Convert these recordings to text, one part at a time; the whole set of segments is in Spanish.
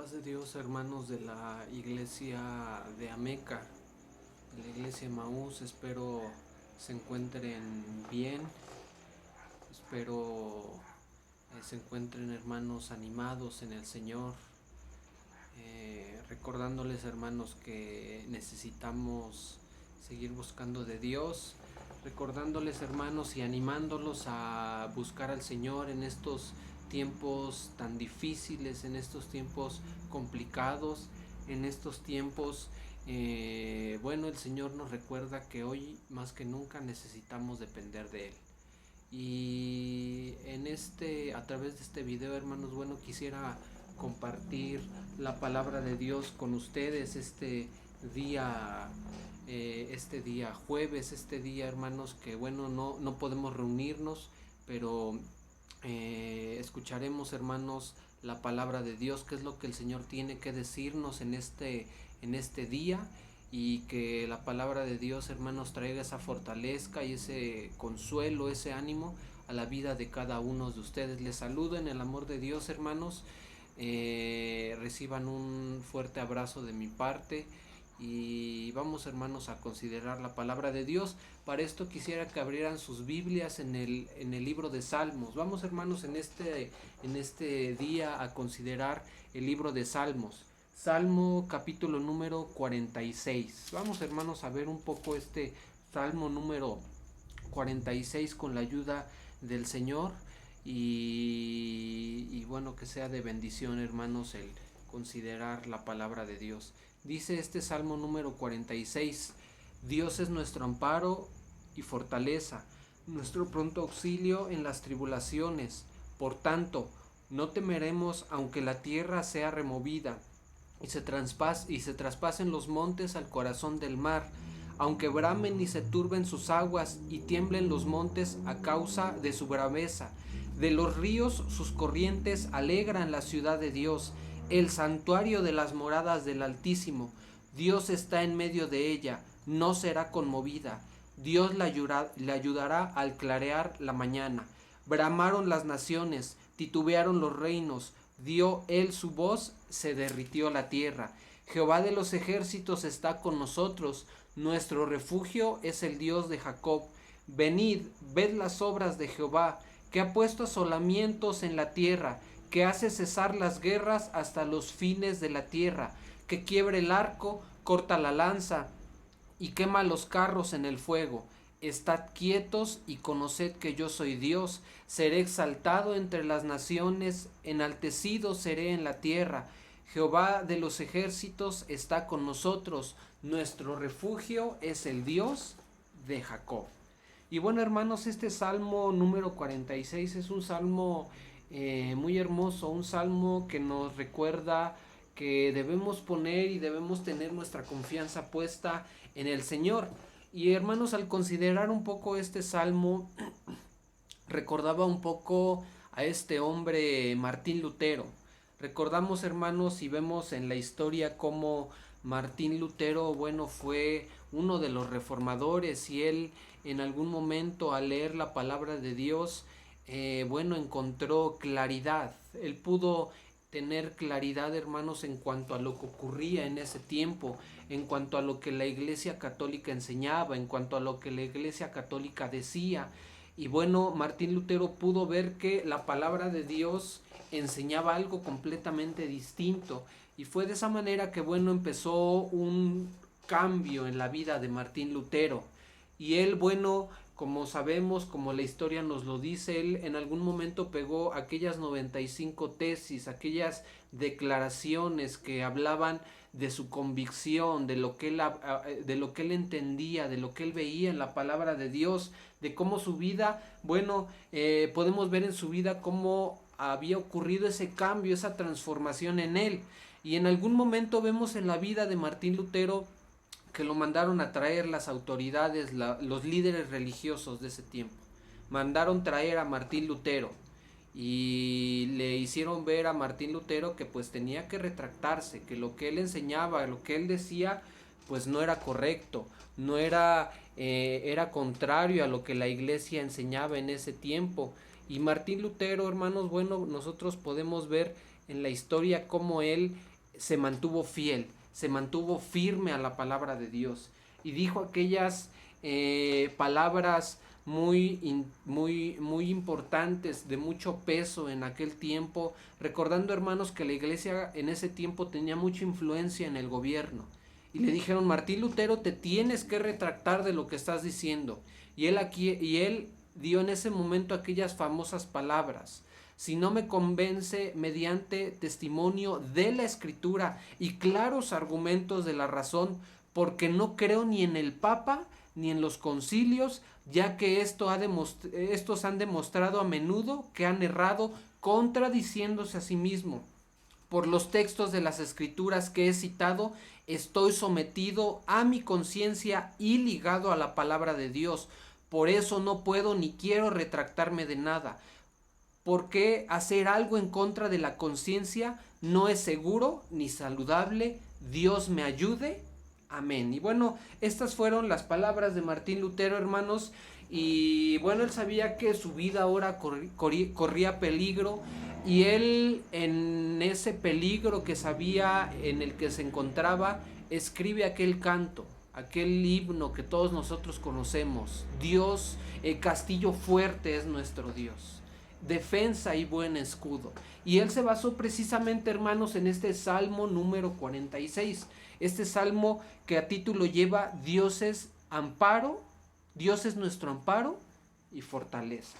paz de Dios, hermanos de la iglesia de Ameca, de la iglesia Maús. Espero se encuentren bien, espero se encuentren, hermanos, animados en el Señor, recordándoles, hermanos, que necesitamos seguir buscando de Dios, recordándoles, hermanos, y animándolos a buscar al Señor en estos tiempos tan difíciles, en estos tiempos complicados, en estos tiempos, bueno, el Señor nos recuerda que hoy más que nunca necesitamos depender de Él. Y a través de este video, hermanos, bueno, quisiera compartir la palabra de Dios con ustedes día este día jueves, este día, hermanos, que bueno, no podemos reunirnos, pero escucharemos, hermanos, la palabra de Dios, qué es lo que el Señor tiene que decirnos en este día, y que la palabra de Dios, hermanos, traiga esa fortaleza y ese consuelo, ese ánimo a la vida de cada uno de ustedes. Les saludo en el amor de Dios, hermanos. Reciban un fuerte abrazo de mi parte y vamos, hermanos, a considerar la palabra de Dios. Para esto quisiera que abrieran sus Biblias en el libro de Salmos. Vamos, hermanos, en este día a considerar el libro de Salmos. Salmo capítulo número 46. Vamos, hermanos, a ver un poco este Salmo número 46 con la ayuda del Señor. Y bueno, que sea de bendición, hermanos, el considerar la palabra de Dios. Dice este Salmo número 46: Dios es nuestro amparo y fortaleza, nuestro pronto auxilio en las tribulaciones. Por tanto, no temeremos aunque la tierra sea removida y se traspasen los montes al corazón del mar, aunque bramen y se turben sus aguas y tiemblen los montes a causa de su braveza. De los ríos sus corrientes alegran la ciudad de Dios, el santuario de las moradas del Altísimo. Dios está en medio de ella, no será conmovida. Dios la ayudará al clarear la mañana. Bramaron las naciones, titubearon los reinos, dio él su voz, se derritió la tierra. Jehová de los ejércitos está con nosotros, nuestro refugio es el Dios de Jacob. Venid, ved las obras de Jehová, que ha puesto asolamientos en la tierra, que hace cesar las guerras hasta los fines de la tierra, que quiebra el arco, corta la lanza y quema los carros en el fuego. Estad quietos y conoced que yo soy Dios. Seré exaltado entre las naciones, enaltecido seré en la tierra. Jehová de los ejércitos está con nosotros. Nuestro refugio es el Dios de Jacob. Y bueno, hermanos, este Salmo número 46 es un salmo muy hermoso, un salmo que nos recuerda que debemos poner y debemos tener nuestra confianza puesta en el Señor. Y hermanos, al considerar un poco este salmo, recordaba un poco a este hombre Martín Lutero. Recordamos, hermanos, y vemos en la historia cómo Martín Lutero, bueno, fue uno de los reformadores, y él en algún momento al leer la palabra de Dios, bueno, encontró claridad. Él pudo tener claridad, hermanos, en cuanto a lo que ocurría en ese tiempo, en cuanto a lo que la Iglesia Católica enseñaba, en cuanto a lo que la Iglesia Católica decía. Y bueno, Martín Lutero pudo ver que la palabra de Dios enseñaba algo completamente distinto, y fue de esa manera que bueno, empezó un cambio en la vida de Martín Lutero. Y él, bueno, como sabemos, como la historia nos lo dice, él en algún momento pegó aquellas 95 tesis, aquellas declaraciones que hablaban de su convicción, de lo que él entendía, de lo que él veía en la palabra de Dios, de cómo su vida, bueno, podemos ver en su vida cómo había ocurrido ese cambio, esa transformación en él. Y en algún momento vemos en la vida de Martín Lutero que lo mandaron a traer las autoridades, los líderes religiosos de ese tiempo. Mandaron traer a Martín Lutero y le hicieron ver a Martín Lutero que pues tenía que retractarse, que lo que él enseñaba, lo que él decía, pues no era correcto, no era, era contrario a lo que la iglesia enseñaba en ese tiempo. Y Martín Lutero, hermanos, bueno, nosotros podemos ver en la historia cómo él se mantuvo fiel, se mantuvo firme a la palabra de Dios y dijo aquellas palabras muy importantes, de mucho peso en aquel tiempo, recordando, hermanos, que la iglesia en ese tiempo tenía mucha influencia en el gobierno. Y le dijeron: Martín Lutero, te tienes que retractar de lo que estás diciendo. Y él dio en ese momento aquellas famosas palabras: si no me convence mediante testimonio de la Escritura y claros argumentos de la razón, porque no creo ni en el Papa ni en los concilios, ya que estos han demostrado a menudo que han errado, contradiciéndose a sí mismos. Por los textos de las Escrituras que he citado, estoy sometido a mi conciencia y ligado a la palabra de Dios. Por eso no puedo ni quiero retractarme de nada. Porque hacer algo en contra de la conciencia no es seguro ni saludable. Dios me ayude. Amén. Y bueno, estas fueron las palabras de Martín Lutero, hermanos. Y bueno, él sabía que su vida ahora corría peligro. Y él, en ese peligro que sabía en el que se encontraba, escribe aquel canto, aquel himno que todos nosotros conocemos: Dios, el castillo fuerte es nuestro Dios, defensa y buen escudo. Y él se basó precisamente, hermanos, en este Salmo número 46. Este salmo que a título lleva: Dios es amparo, Dios es nuestro amparo y fortaleza.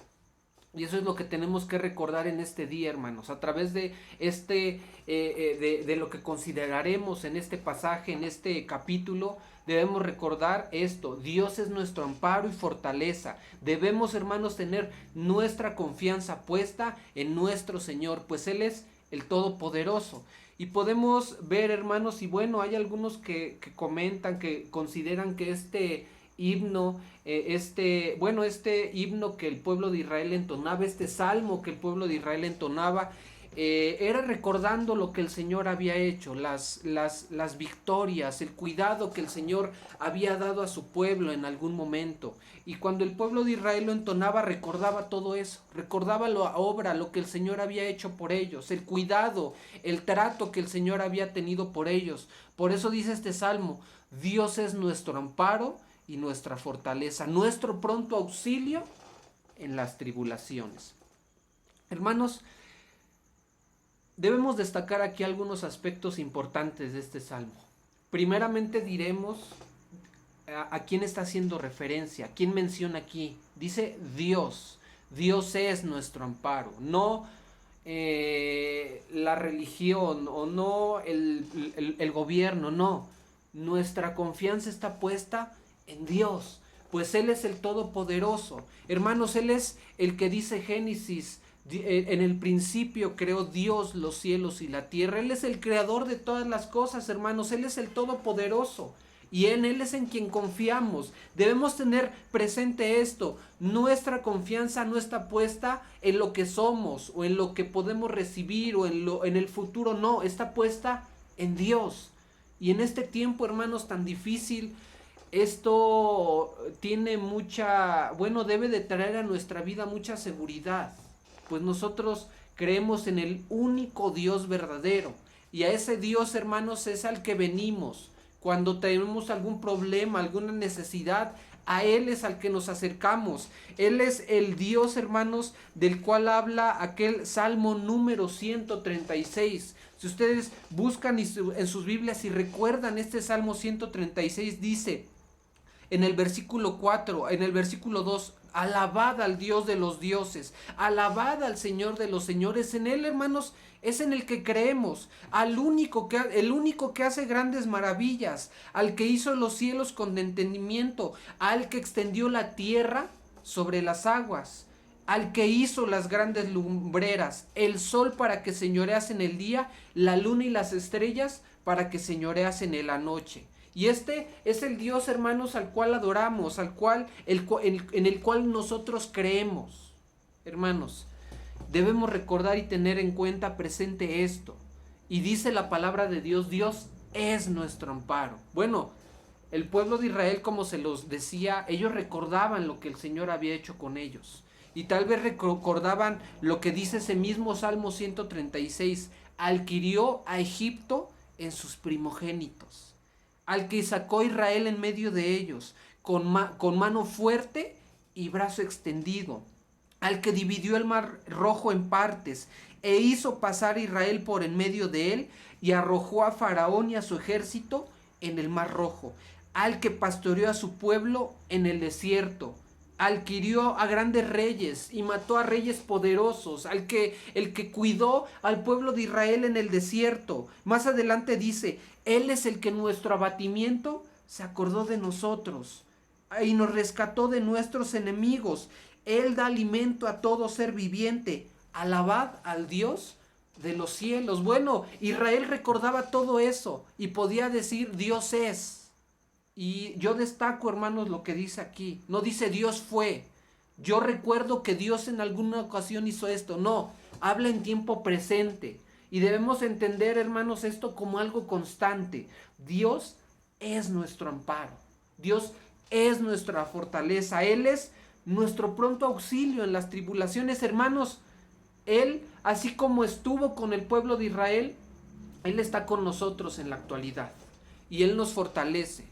Y eso es lo que tenemos que recordar en este día, hermanos, a través de de lo que consideraremos en este pasaje, en este capítulo. Debemos recordar esto: Dios es nuestro amparo y fortaleza. Debemos, hermanos, tener nuestra confianza puesta en nuestro Señor, pues Él es el Todopoderoso. Y podemos ver, hermanos, y bueno, hay algunos que comentan, que consideran que este himno, este himno que el pueblo de Israel entonaba, este salmo que el pueblo de Israel entonaba, era recordando lo que el Señor había hecho, las victorias, el cuidado que el Señor había dado a su pueblo en algún momento. Y cuando el pueblo de Israel lo entonaba, recordaba todo eso, recordaba la obra, lo que el Señor había hecho por ellos, el cuidado, el trato que el Señor había tenido por ellos. Por eso dice este salmo: Dios es nuestro amparo y nuestra fortaleza, nuestro pronto auxilio en las tribulaciones. Hermanos, debemos destacar aquí algunos aspectos importantes de este salmo. Primeramente diremos a quién está haciendo referencia, quién menciona aquí. Dice Dios. Dios es nuestro amparo, no la religión o no el gobierno, no. Nuestra confianza está puesta en Dios, pues Él es el Todopoderoso. Hermanos, Él es el que dice Génesis: en el principio creó Dios los cielos y la tierra. Él es el creador de todas las cosas, hermanos. Él es el Todopoderoso y en Él es en quien confiamos. Debemos tener presente esto: nuestra confianza no está puesta en lo que somos o en lo que podemos recibir o en el futuro, no, está puesta en Dios. Y en este tiempo, hermanos, tan difícil, esto tiene debe de traer a nuestra vida mucha seguridad, pues nosotros creemos en el único Dios verdadero, y a ese Dios, hermanos, es al que venimos cuando tenemos algún problema, alguna necesidad. A Él es al que nos acercamos. Él es el Dios, hermanos, del cual habla aquel Salmo número 136. Si ustedes buscan en sus Biblias y recuerdan este Salmo 136, dice en el versículo 4, en el versículo 2: alabad al Dios de los dioses, alabad al Señor de los señores. En Él, hermanos, es en el que creemos, el único que hace grandes maravillas, al que hizo los cielos con entendimiento, al que extendió la tierra sobre las aguas, al que hizo las grandes lumbreras, el sol para que señorease en el día, la luna y las estrellas para que señoreasen en la noche. Y este es el Dios, hermanos, al cual adoramos, en el cual nosotros creemos. Hermanos, debemos recordar y tener en cuenta presente esto. Y dice la palabra de Dios: Dios es nuestro amparo. Bueno, el pueblo de Israel, como se los decía, ellos recordaban lo que el Señor había hecho con ellos. Y tal vez recordaban lo que dice ese mismo Salmo 136: adquirió a Egipto en sus primogénitos, al que sacó Israel en medio de ellos, con mano fuerte y brazo extendido, al que dividió el mar rojo en partes, e hizo pasar a Israel por en medio de él, y arrojó a Faraón y a su ejército en el mar rojo, al que pastoreó a su pueblo en el desierto, al que hirió a grandes reyes y mató a reyes poderosos, el que cuidó al pueblo de Israel en el desierto. Más adelante dice, Él es el que en nuestro abatimiento se acordó de nosotros y nos rescató de nuestros enemigos. Él da alimento a todo ser viviente. Alabad al Dios de los cielos. Bueno, Israel recordaba todo eso y podía decir, Dios es. Y yo destaco, hermanos, lo que dice aquí. No dice Dios fue. Yo recuerdo que Dios en alguna ocasión hizo esto. No, habla en tiempo presente. Y debemos entender, hermanos, esto como algo constante. Dios es nuestro amparo. Dios es nuestra fortaleza. Él es nuestro pronto auxilio en las tribulaciones, hermanos. Él, así como estuvo con el pueblo de Israel, Él está con nosotros en la actualidad. Y Él nos fortalece.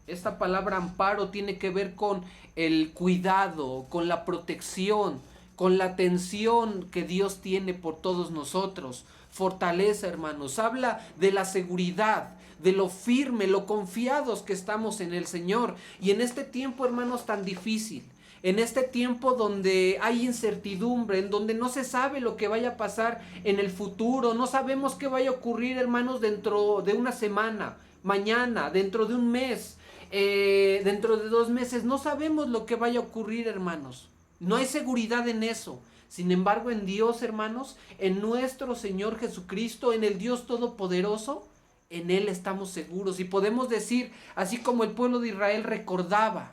Esta palabra amparo tiene que ver con el cuidado, con la protección, con la atención que Dios tiene por todos nosotros. Fortaleza, hermanos, habla de la seguridad, de lo firme, lo confiados que estamos en el Señor. Y en este tiempo, hermanos, tan difícil, en este tiempo donde hay incertidumbre, en donde no se sabe lo que vaya a pasar en el futuro, no sabemos qué vaya a ocurrir, hermanos, dentro de una semana, mañana, dentro de un mes, dentro de 2 meses, no sabemos lo que vaya a ocurrir, hermanos. No hay seguridad en eso. Sin embargo, en Dios, hermanos, en nuestro Señor Jesucristo, en el Dios Todopoderoso, en Él estamos seguros. Y podemos decir, así como el pueblo de Israel recordaba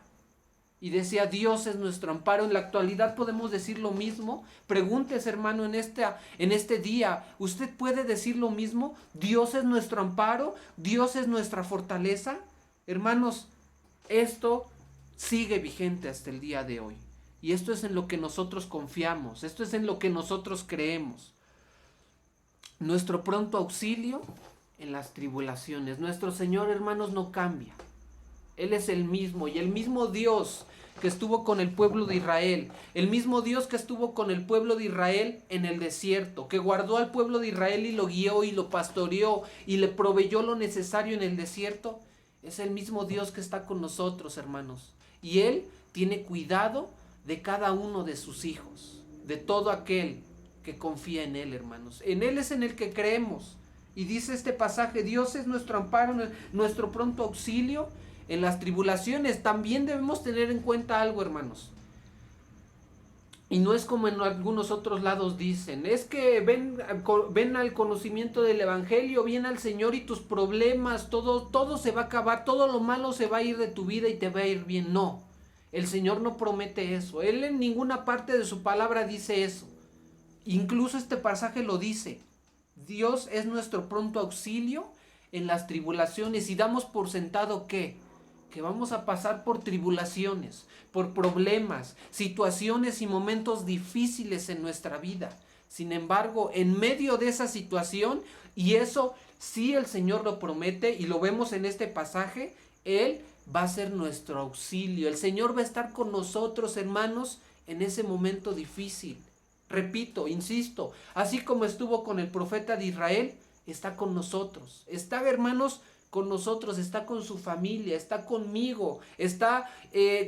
y decía, Dios es nuestro amparo, en la actualidad podemos decir lo mismo. Pregúntese, hermano, en este día, ¿usted puede decir lo mismo? ¿Dios es nuestro amparo? ¿Dios es nuestra fortaleza? Hermanos, esto sigue vigente hasta el día de hoy. Y esto es en lo que nosotros confiamos, esto es en lo que nosotros creemos. Nuestro pronto auxilio en las tribulaciones. Nuestro Señor, hermanos, no cambia. Él es el mismo, y el mismo Dios que estuvo con el pueblo de Israel, el mismo Dios que estuvo con el pueblo de Israel en el desierto, que guardó al pueblo de Israel y lo guió y lo pastoreó y le proveyó lo necesario en el desierto, es el mismo Dios que está con nosotros, hermanos. Y Él tiene cuidado de cada uno de sus hijos, de todo aquel que confía en Él, hermanos. En Él es en el que creemos. Y dice este pasaje, Dios es nuestro amparo, nuestro pronto auxilio en las tribulaciones. También debemos tener en cuenta algo, hermanos. Y no es como en algunos otros lados dicen, es que ven al conocimiento del Evangelio, ven al Señor y tus problemas, todo se va a acabar, todo lo malo se va a ir de tu vida y te va a ir bien. No, el Señor no promete eso. Él en ninguna parte de su palabra dice eso. Incluso este pasaje lo dice. Dios es nuestro pronto auxilio en las tribulaciones, y damos por sentado que vamos a pasar por tribulaciones, por problemas, situaciones y momentos difíciles en nuestra vida. Sin embargo, en medio de esa situación, y eso sí el Señor lo promete y lo vemos en este pasaje, Él va a ser nuestro auxilio. El Señor va a estar con nosotros, hermanos, en ese momento difícil. Repito, insisto, así como estuvo con el profeta de Israel, está con nosotros. Está, hermanos, con nosotros, está con su familia, está conmigo, está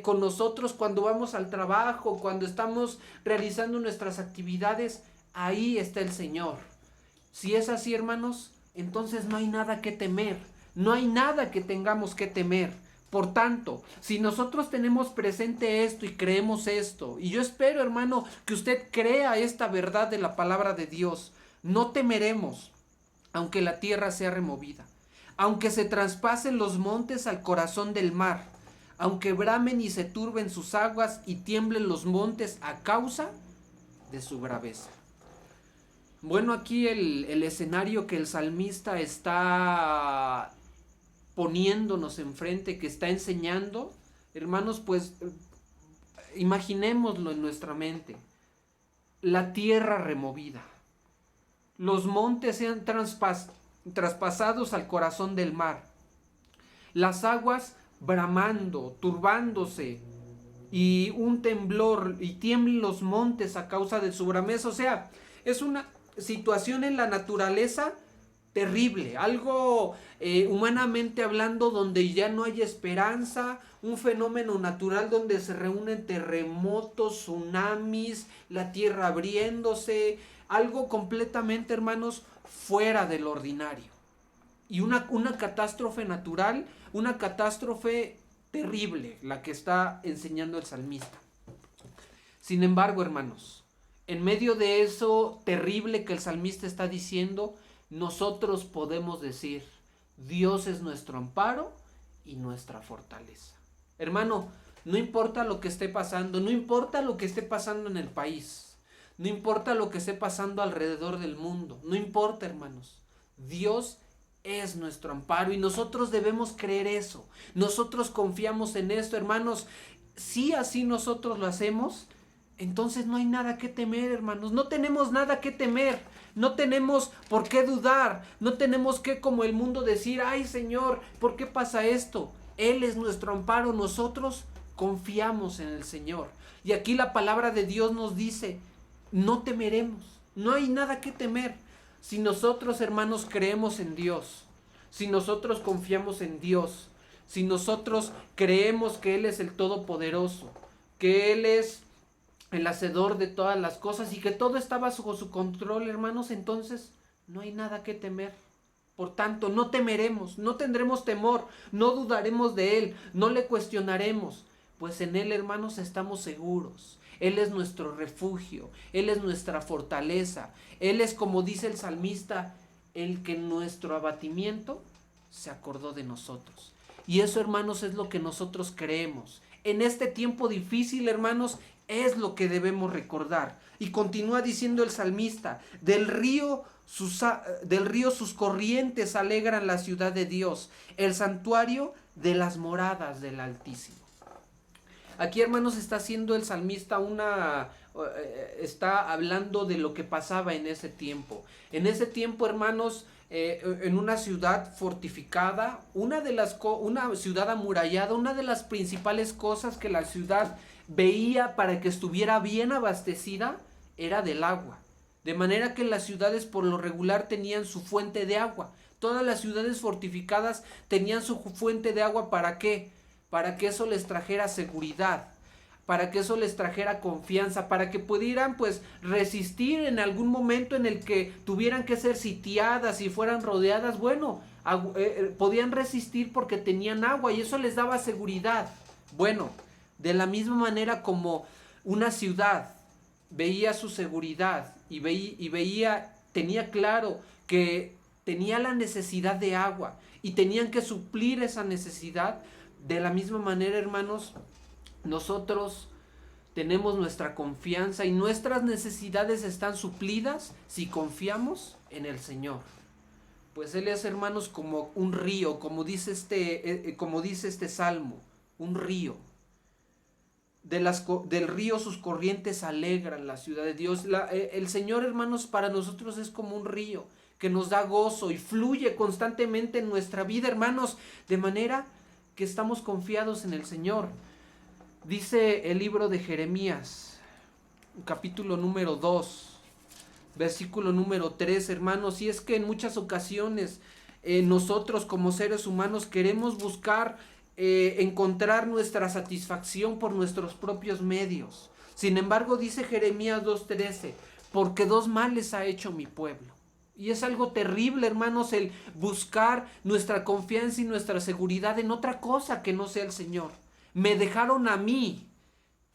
con nosotros cuando vamos al trabajo, cuando estamos realizando nuestras actividades. Ahí está el Señor. Si es así, hermanos, entonces no hay nada que temer, no hay nada que tengamos que temer. Por tanto, si nosotros tenemos presente esto y creemos esto, y yo espero, hermano, que usted crea esta verdad de la palabra de Dios, no temeremos, aunque la tierra sea removida, aunque se traspasen los montes al corazón del mar, aunque bramen y se turben sus aguas y tiemblen los montes a causa de su braveza. Bueno, aquí el escenario que el salmista está poniéndonos enfrente, que está enseñando, hermanos, pues imaginémoslo en nuestra mente. La tierra removida, los montes sean traspasados al corazón del mar. Las aguas bramando, turbándose, y un temblor, y tiemblen los montes a causa de su brameza. O sea, es una situación en la naturaleza terrible, algo humanamente hablando donde ya no hay esperanza, un fenómeno natural donde se reúnen terremotos, tsunamis, la tierra abriéndose, algo completamente, hermanos, fuera del ordinario. Y una catástrofe natural, una catástrofe terrible, la que está enseñando el salmista. Sin embargo, hermanos, en medio de eso terrible que el salmista está diciendo, nosotros podemos decir, Dios es nuestro amparo y nuestra fortaleza. Hermano, no importa lo que esté pasando, no importa lo que esté pasando en el país, no importa lo que esté pasando alrededor del mundo, no importa, hermanos, Dios es nuestro amparo y nosotros debemos creer eso. Nosotros confiamos en esto, hermanos. Si así nosotros lo hacemos, entonces no hay nada que temer, hermanos. No tenemos nada que temer. No tenemos por qué dudar. No tenemos que, como el mundo, decir, ay, Señor, ¿por qué pasa esto? Él es nuestro amparo. Nosotros confiamos en el Señor. Y aquí la palabra de Dios nos dice, no temeremos. No hay nada que temer. Si nosotros, hermanos, creemos en Dios, si nosotros confiamos en Dios, si nosotros creemos que Él es el Todopoderoso, que Él es el hacedor de todas las cosas y que todo está bajo su control, hermanos, entonces no hay nada que temer. Por tanto, no temeremos, no tendremos temor, no dudaremos de Él, no le cuestionaremos, pues en Él, hermanos, estamos seguros. Él es nuestro refugio, Él es nuestra fortaleza, Él es, como dice el salmista, el que en nuestro abatimiento se acordó de nosotros. Y eso, hermanos, es lo que nosotros creemos. En este tiempo difícil, hermanos, es lo que debemos recordar. Y continúa diciendo el salmista, del río sus corrientes alegran la ciudad de Dios, el santuario de las moradas del Altísimo. Aquí, hermanos, está haciendo el salmista está hablando de lo que pasaba en ese tiempo. En ese tiempo, hermanos, en una ciudad fortificada, una ciudad amurallada, una de las principales cosas que la ciudad veía para que estuviera bien abastecida era del agua. De manera que las ciudades por lo regular tenían su fuente de agua. Todas las ciudades fortificadas tenían su fuente de agua. ¿Para qué? Para que eso les trajera seguridad, para que eso les trajera confianza, para que pudieran pues resistir en algún momento en el que tuvieran que ser sitiadas y fueran rodeadas. Bueno, podían resistir porque tenían agua y eso les daba seguridad. Bueno, de la misma manera como una ciudad veía su seguridad y tenía claro que tenía la necesidad de agua y tenían que suplir esa necesidad. De la misma manera, hermanos, nosotros tenemos nuestra confianza y nuestras necesidades están suplidas si confiamos en el Señor. Pues Él es, hermanos, como un río, como dice este salmo, un río. Del río sus corrientes alegran la ciudad de Dios. El Señor, hermanos, para nosotros es como un río que nos da gozo y fluye constantemente en nuestra vida, hermanos, de manera que estamos confiados en el Señor. Dice el libro de Jeremías, capítulo número 2, versículo número 3, hermanos, y es que en muchas ocasiones nosotros como seres humanos queremos buscar encontrar nuestra satisfacción por nuestros propios medios. Sin embargo, dice Jeremías 2:13, porque dos males ha hecho mi pueblo. Y es algo terrible, hermanos, el buscar nuestra confianza y nuestra seguridad en otra cosa que no sea el Señor. Me dejaron a mí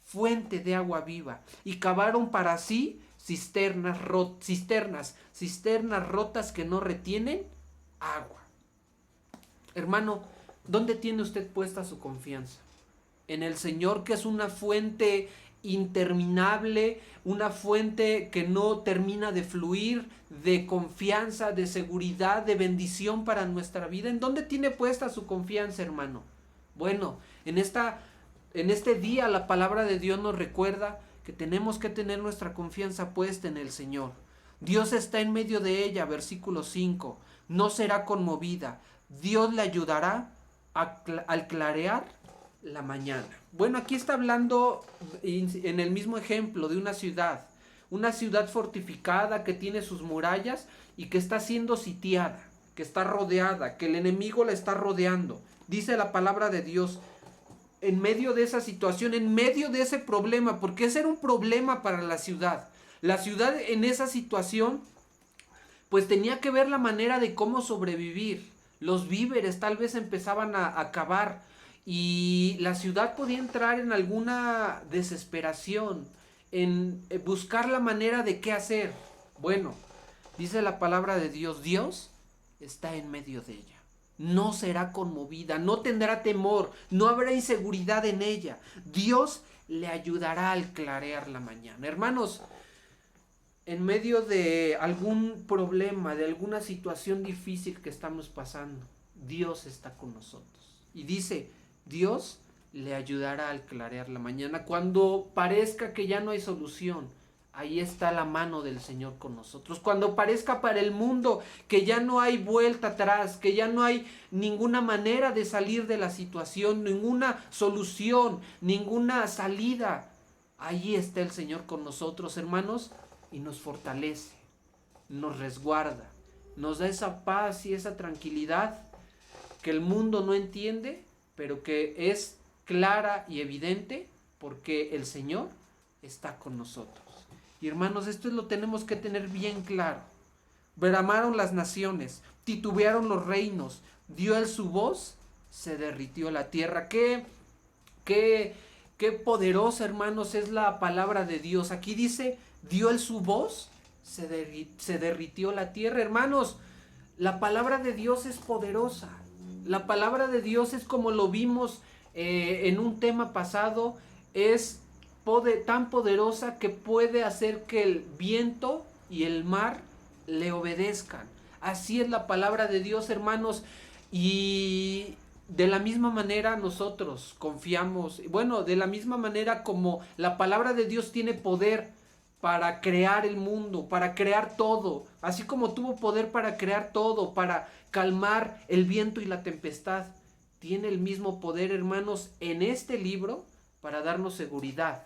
fuente de agua viva y cavaron para sí cisternas rotas que no retienen agua. Hermano, ¿dónde tiene usted puesta su confianza? En el Señor, que es una fuente interminable, una fuente que no termina de fluir, de confianza, de seguridad, de bendición para nuestra vida. ¿En dónde tiene puesta su confianza, hermano? Bueno, en este día la palabra de Dios nos recuerda que tenemos que tener nuestra confianza puesta en el Señor. Dios está en medio de ella, versículo 5. no será conmovida. Dios le ayudará al clarear la mañana. Bueno, aquí está hablando en el mismo ejemplo de una ciudad fortificada que tiene sus murallas y que está siendo sitiada, que está rodeada, que el enemigo la está rodeando. Dice la palabra de Dios, en medio de esa situación, en medio de ese problema, porque ese era un problema para la ciudad. La ciudad en esa situación, pues tenía que ver la manera de cómo sobrevivir. Los víveres tal vez empezaban a acabar y la ciudad podía entrar en alguna desesperación, en buscar la manera de qué hacer. Bueno, dice la palabra de Dios, Dios está en medio de ella. No será conmovida, no tendrá temor, no habrá inseguridad en ella. Dios le ayudará al clarear la mañana. Hermanos, en medio de algún problema, de alguna situación difícil que estamos pasando, Dios está con nosotros. Y dice, Dios le ayudará al clarear la mañana. Cuando parezca que ya no hay solución, ahí está la mano del Señor con nosotros. Cuando parezca para el mundo que ya no hay vuelta atrás, que ya no hay ninguna manera de salir de la situación, ninguna solución, ninguna salida, ahí está el Señor con nosotros, hermanos, y nos fortalece, nos resguarda, nos da esa paz y esa tranquilidad que el mundo no entiende, pero que es clara y evidente porque el Señor está con nosotros. Y hermanos, esto lo tenemos que tener bien claro. Bramaron las naciones, titubearon los reinos, dio él su voz, se derritió la tierra. Qué poderosa, hermanos, es la palabra de Dios. Aquí dice, dio él su voz, se derritió la tierra. Hermanos, la palabra de Dios es poderosa. La palabra de Dios es, como lo vimos en un tema pasado, es tan poderosa que puede hacer que el viento y el mar le obedezcan. Así es la palabra de Dios, hermanos, y de la misma manera nosotros confiamos, bueno, de la misma manera como la palabra de Dios tiene poder para crear el mundo, para crear todo, así como tuvo poder para crear todo, para calmar el viento y la tempestad, tiene el mismo poder, hermanos, en este libro para darnos seguridad,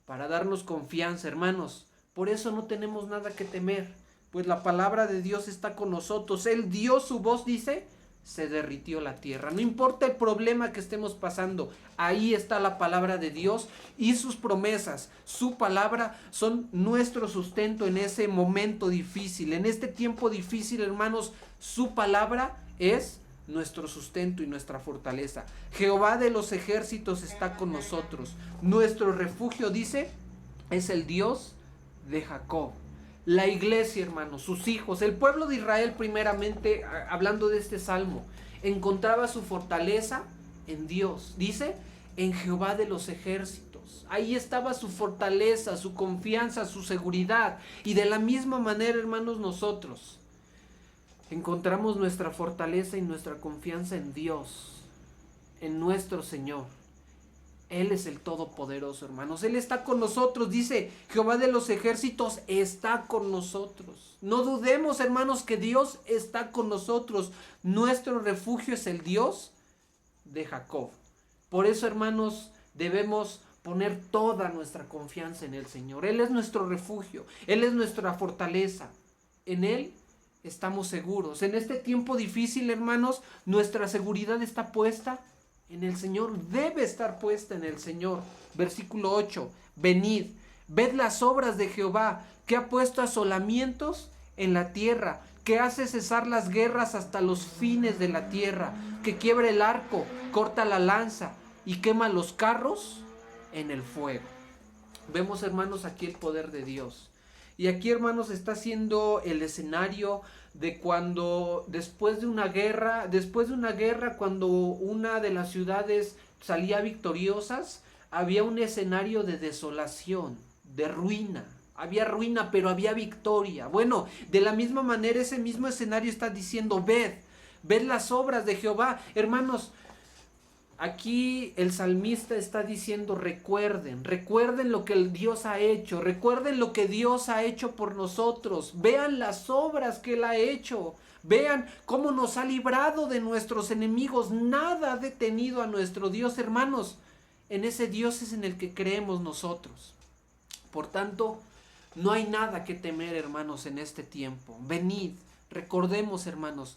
para darnos confianza, hermanos. Por eso no tenemos nada que temer, pues la palabra de Dios está con nosotros. Él dio su voz, dice, se derritió la tierra. No importa el problema que estemos pasando, ahí está la palabra de Dios y sus promesas. Su palabra son nuestro sustento en ese momento difícil, en este tiempo difícil, hermanos. Su palabra es nuestro sustento y nuestra fortaleza. Jehová de los ejércitos está con nosotros. Nuestro refugio, dice, es el Dios de Jacob. La iglesia, hermanos, sus hijos, el pueblo de Israel, primeramente, hablando de este salmo, encontraba su fortaleza en Dios. Dice, en Jehová de los ejércitos. Ahí estaba su fortaleza, su confianza, su seguridad. Y de la misma manera, hermanos, nosotros encontramos nuestra fortaleza y nuestra confianza en Dios, en nuestro Señor. Él es el Todopoderoso, hermanos. Él está con nosotros. Dice, Jehová de los ejércitos está con nosotros. No dudemos, hermanos, que Dios está con nosotros. Nuestro refugio es el Dios de Jacob. Por eso, hermanos, debemos poner toda nuestra confianza en el Señor. Él es nuestro refugio. Él es nuestra fortaleza. En Él estamos seguros. En este tiempo difícil, hermanos, nuestra seguridad está puesta en el Señor, debe estar puesta en el Señor. Versículo 8, venid, ved las obras de Jehová, que ha puesto asolamientos en la tierra, que hace cesar las guerras hasta los fines de la tierra, que quiebra el arco, corta la lanza y quema los carros en el fuego. Vemos, hermanos, aquí el poder de Dios. Y aquí, hermanos, está siendo el escenario de cuando después de una guerra, cuando una de las ciudades salía victoriosas, había un escenario de desolación, de ruina. Había ruina, pero había victoria. Bueno, de la misma manera, ese mismo escenario está diciendo, ved las obras de Jehová. Hermanos, Aquí el salmista está diciendo: recuerden lo que el Dios ha hecho, recuerden lo que Dios ha hecho por nosotros, vean las obras que Él ha hecho, vean cómo nos ha librado de nuestros enemigos, nada ha detenido a nuestro Dios, hermanos. En ese Dios es en el que creemos nosotros. Por tanto, no hay nada que temer, hermanos, en este tiempo. Venid, recordemos, hermanos,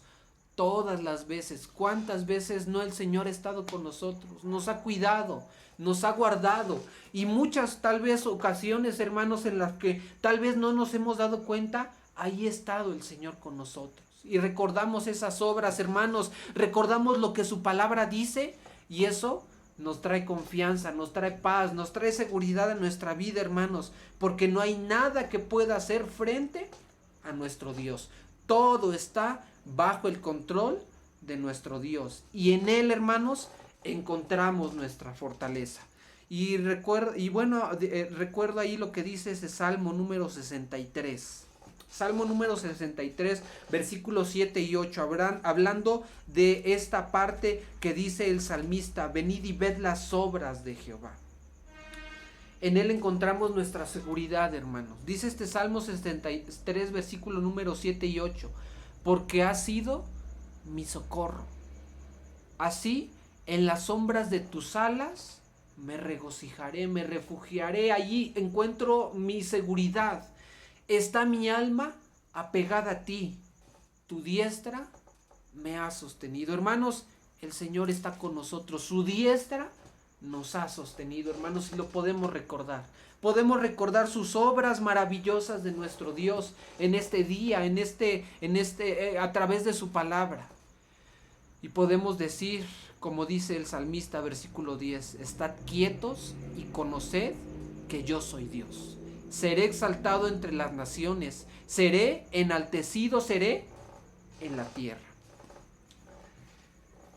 todas las veces, cuántas veces no el Señor ha estado con nosotros, nos ha cuidado, nos ha guardado, y muchas tal vez ocasiones, hermanos, en las que tal vez no nos hemos dado cuenta, ahí ha estado el Señor con nosotros. Y recordamos esas obras, hermanos, recordamos lo que su palabra dice, y eso nos trae confianza, nos trae paz, nos trae seguridad en nuestra vida, hermanos, porque no hay nada que pueda hacer frente a nuestro Dios. Todo está bajo el control de nuestro Dios, y en Él, hermanos, encontramos nuestra fortaleza. Y recuerdo ahí lo que dice ese Salmo número 63. Salmo número 63, versículos 7 y 8, hablando de esta parte que dice el salmista: venid y ved las obras de Jehová. En Él encontramos nuestra seguridad, hermanos. Dice este Salmo 63, versículo número 7 y 8: porque ha sido mi socorro. Así, en las sombras de tus alas me regocijaré, me refugiaré. Allí encuentro mi seguridad. Está mi alma apegada a ti. Tu diestra me ha sostenido. Hermanos, el Señor está con nosotros. Su diestra nos ha sostenido, hermanos, y lo podemos recordar. Podemos recordar sus obras maravillosas de nuestro Dios en este día, a través de su palabra. Y podemos decir, como dice el salmista, versículo 10: estad quietos y conoced que yo soy Dios. Seré exaltado entre las naciones, seré enaltecido, seré en la tierra.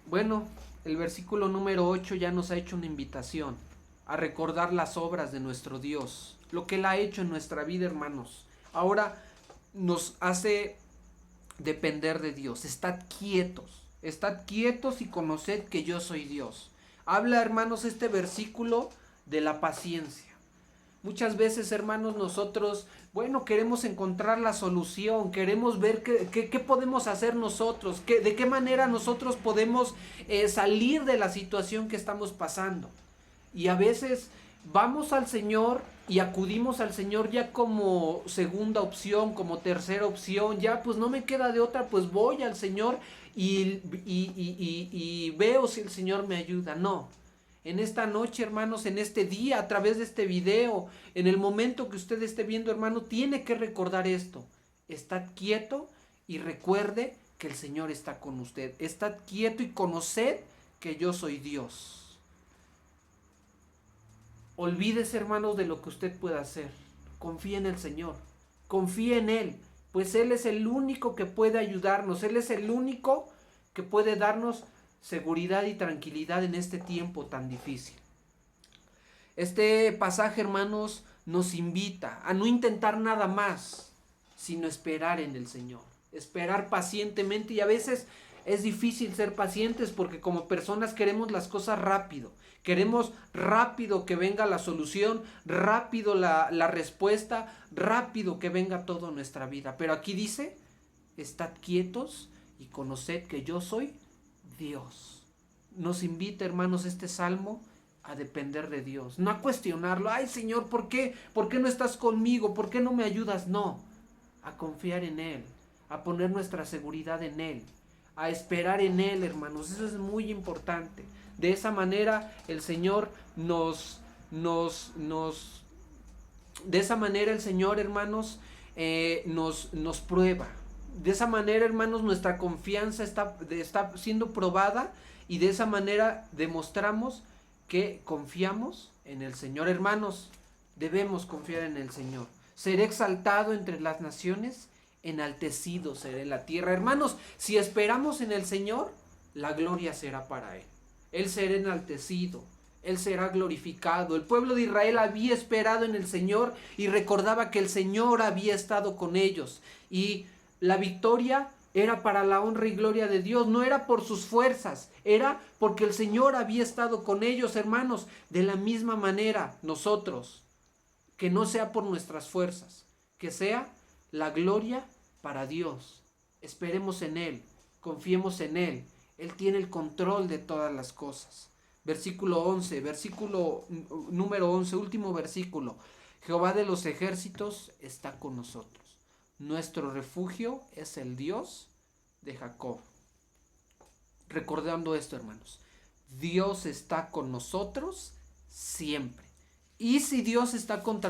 Bueno, el versículo número 8 ya nos ha hecho una invitación a recordar las obras de nuestro Dios, lo que Él ha hecho en nuestra vida, hermanos. Ahora nos hace depender de Dios. Estad quietos y conoced que yo soy Dios. Habla, hermanos, este versículo de la paciencia. Muchas veces, hermanos, nosotros, queremos encontrar la solución, queremos ver qué podemos hacer nosotros, de qué manera nosotros podemos salir de la situación que estamos pasando. Y a veces vamos al Señor y acudimos al Señor ya como segunda opción, como tercera opción. Ya pues no me queda de otra, pues voy al Señor y veo si el Señor me ayuda. No. En esta noche, hermanos, en este día, a través de este video, en el momento que usted esté viendo, hermano, tiene que recordar esto: estad quieto y recuerde que el Señor está con usted. Estad quieto y conoced que yo soy Dios. Olvídese, hermanos, de lo que usted pueda hacer. Confíe en el Señor, confíe en Él, pues Él es el único que puede ayudarnos. Él es el único que puede darnos seguridad y tranquilidad en este tiempo tan difícil. Este pasaje, hermanos, nos invita a no intentar nada más, sino esperar en el Señor, esperar pacientemente. Y a veces es difícil ser pacientes porque como personas queremos las cosas rápido, queremos rápido que venga la solución, rápido la respuesta, rápido que venga todo en nuestra vida. Pero aquí dice: estad quietos y conoced que yo soy Dios. Nos invita, hermanos, este salmo a depender de Dios, no a cuestionarlo. Ay, Señor, ¿por qué no estás conmigo? ¿Por qué no me ayudas? No, a confiar en Él, a poner nuestra seguridad en Él, a esperar en Él, hermanos. Eso es muy importante. De esa manera el Señor de esa manera el Señor, hermanos, nos prueba. De esa manera, hermanos, nuestra confianza está siendo probada, y de esa manera demostramos que confiamos en el Señor. Hermanos, debemos confiar en el Señor. Seré exaltado entre las naciones, enaltecido seré en la tierra. Hermanos, si esperamos en el Señor, la gloria será para Él. Él será enaltecido, Él será glorificado. El pueblo de Israel había esperado en el Señor y recordaba que el Señor había estado con ellos. Y la victoria Era para la honra y gloria de Dios, no era por sus fuerzas, era porque el Señor había estado con ellos, hermanos. De la misma manera, nosotros, que no sea por nuestras fuerzas, que sea la gloria para Dios. Esperemos en Él, confiemos en Él. Él tiene el control de todas las cosas. Versículo 11, versículo número 11, último versículo. Jehová de los ejércitos está con nosotros. Nuestro refugio es el Dios de Jacob. Recordando esto, hermanos, Dios está con nosotros siempre. Y si Dios está con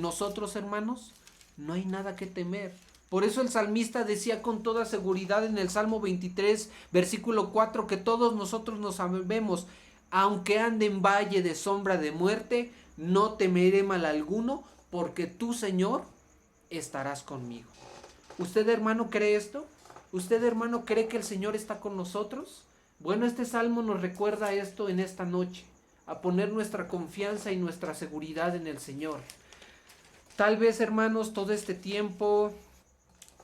nosotros, hermanos, no hay nada que temer. Por eso el salmista decía con toda seguridad en el Salmo 23, versículo 4, que todos nosotros nos sabemos: aunque ande en valle de sombra de muerte, no temeré mal alguno, porque tú, Señor, estarás conmigo. ¿Usted, hermano, cree esto? ¿Usted, hermano, cree que el Señor está con nosotros? Bueno, este salmo nos recuerda esto en esta noche, a poner nuestra confianza y nuestra seguridad en el Señor. Tal vez, hermanos, todo este tiempo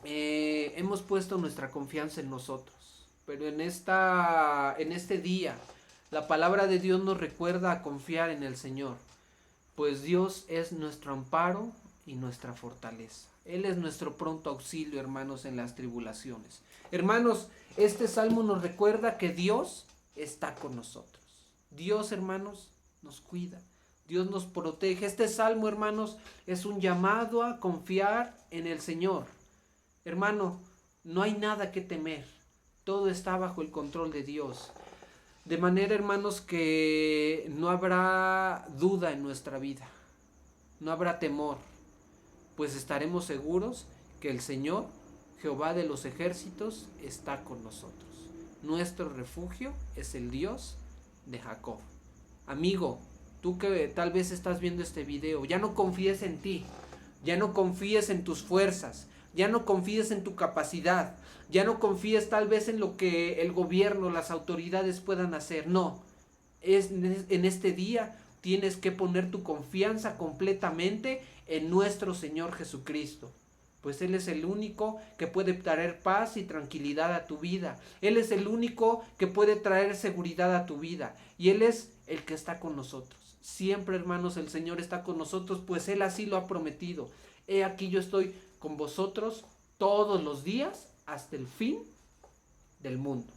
hemos puesto nuestra confianza en nosotros, pero en este día la palabra de Dios nos recuerda a confiar en el Señor, pues Dios es nuestro amparo y nuestra fortaleza. Él es nuestro pronto auxilio, hermanos, en las tribulaciones. Hermanos, este salmo nos recuerda que Dios está con nosotros. Dios, hermanos, nos cuida. Dios nos protege. Este salmo, hermanos, es un llamado a confiar en el Señor. Hermano, no hay nada que temer. Todo está bajo el control de Dios. De manera, hermanos, que no habrá duda en nuestra vida. No habrá temor, pues estaremos seguros que el Señor, Jehová de los ejércitos, está con nosotros. Nuestro refugio es el Dios de Jacob. Amigo, tú que tal vez estás viendo este video, ya no confíes en ti, ya no confíes en tus fuerzas, ya no confíes en tu capacidad, ya no confíes tal vez en lo que el gobierno, las autoridades puedan hacer. No, en este día tienes que poner tu confianza completamente en nuestro Señor Jesucristo, pues Él es el único que puede traer paz y tranquilidad a tu vida. Él es el único que puede traer seguridad a tu vida, y Él es el que está con nosotros. Siempre, hermanos, el Señor está con nosotros, pues Él así lo ha prometido. He aquí yo estoy con vosotros todos los días hasta el fin del mundo.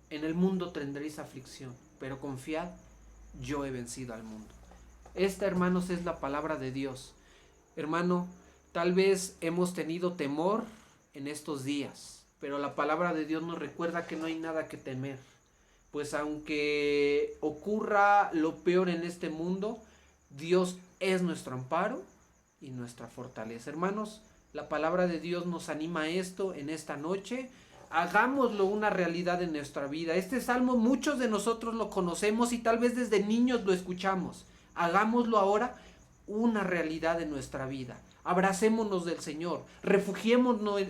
En el mundo tendréis aflicción, pero confiad, yo he vencido al mundo. Esta, hermanos, es la palabra de Dios. Hermano, tal vez hemos tenido temor en estos días, pero la palabra de Dios nos recuerda que no hay nada que temer. Pues aunque ocurra lo peor en este mundo, Dios es nuestro amparo y nuestra fortaleza. Hermanos, la palabra de Dios nos anima a esto en esta noche. Hagámoslo una realidad en nuestra vida. Este salmo muchos de nosotros lo conocemos y tal vez desde niños lo escuchamos. Hagámoslo ahora una realidad en nuestra vida. Abracémonos del Señor, refugiémonos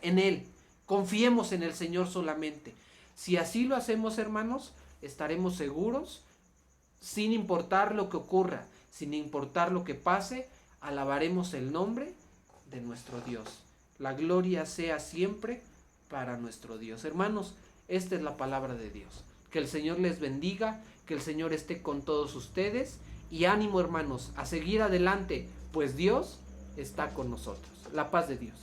en Él, confiemos en el Señor solamente. Si así lo hacemos, hermanos, estaremos seguros, sin importar lo que ocurra, sin importar lo que pase, alabaremos el nombre de nuestro Dios. La gloria sea siempre para nuestro Dios. Hermanos, esta es la palabra de Dios. Que el Señor les bendiga, que el Señor esté con todos ustedes, y ánimo, hermanos, a seguir adelante, pues Dios está con nosotros. La paz de Dios.